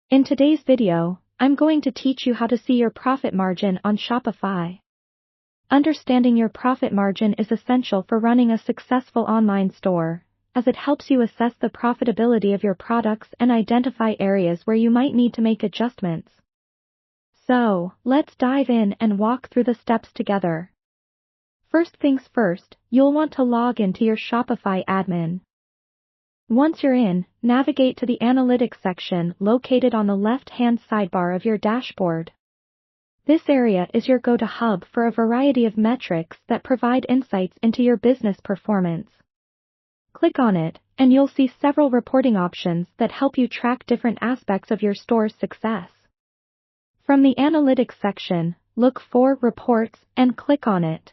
In today's video, I'm going to teach you how to see your profit margin on Shopify. Understanding your profit margin is essential for running a successful online store, as it helps you assess the profitability of your products and identify areas where you might need to make adjustments. So, let's dive in and walk through the steps together. First things first, you'll want to log into your Shopify admin. Once you're in, navigate to the Analytics section located on the left-hand sidebar of your dashboard. This area is your go-to hub for a variety of metrics that provide insights into your business performance. Click on it, and you'll see several reporting options that help you track different aspects of your store's success. From the Analytics section, look for Reports and click on it.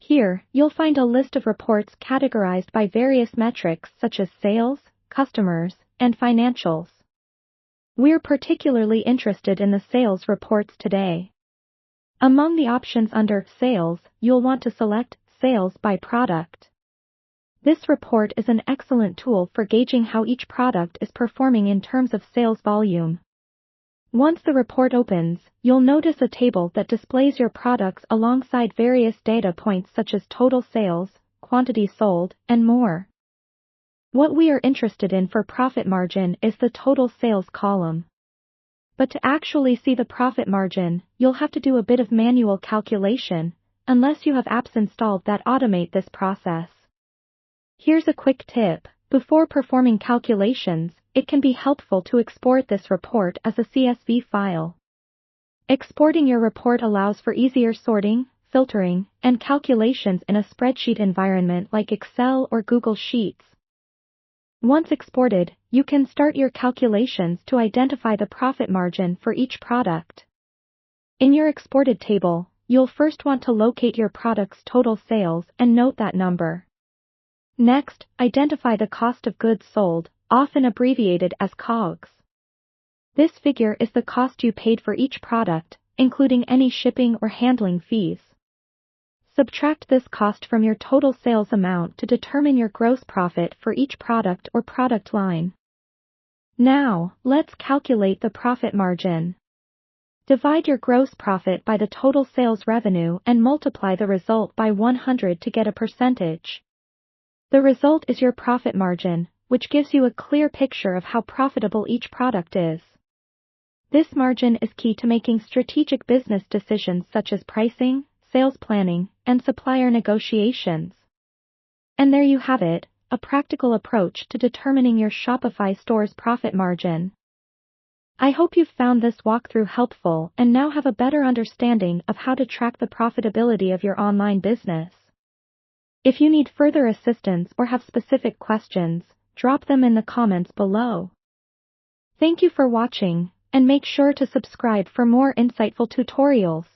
Here, you'll find a list of reports categorized by various metrics such as sales, customers, and financials. We're particularly interested in the sales reports today. Among the options under Sales, you'll want to select Sales by Product. This report is an excellent tool for gauging how each product is performing in terms of sales volume. Once the report opens, you'll notice a table that displays your products alongside various data points such as total sales, quantity sold, and more. What we are interested in for profit margin is the total sales column. But to actually see the profit margin, you'll have to do a bit of manual calculation, unless you have apps installed that automate this process. Here's a quick tip: before performing calculations, it can be helpful to export this report as a CSV file. Exporting your report allows for easier sorting, filtering, and calculations in a spreadsheet environment like Excel or Google Sheets. Once exported, you can start your calculations to identify the profit margin for each product. In your exported table, you'll first want to locate your product's total sales and note that number. Next, identify the cost of goods sold, often abbreviated as COGS. This figure is the cost you paid for each product, including any shipping or handling fees. Subtract this cost from your total sales amount to determine your gross profit for each product or product line. Now, let's calculate the profit margin. Divide your gross profit by the total sales revenue and multiply the result by 100 to get a percentage. The result is your profit margin, which gives you a clear picture of how profitable each product is. This margin is key to making strategic business decisions such as pricing, sales planning, and supplier negotiations. And there you have it, a practical approach to determining your Shopify store's profit margin. I hope you've found this walkthrough helpful and now have a better understanding of how to track the profitability of your online business. If you need further assistance or have specific questions, drop them in the comments below. Thank you for watching, and make sure to subscribe for more insightful tutorials.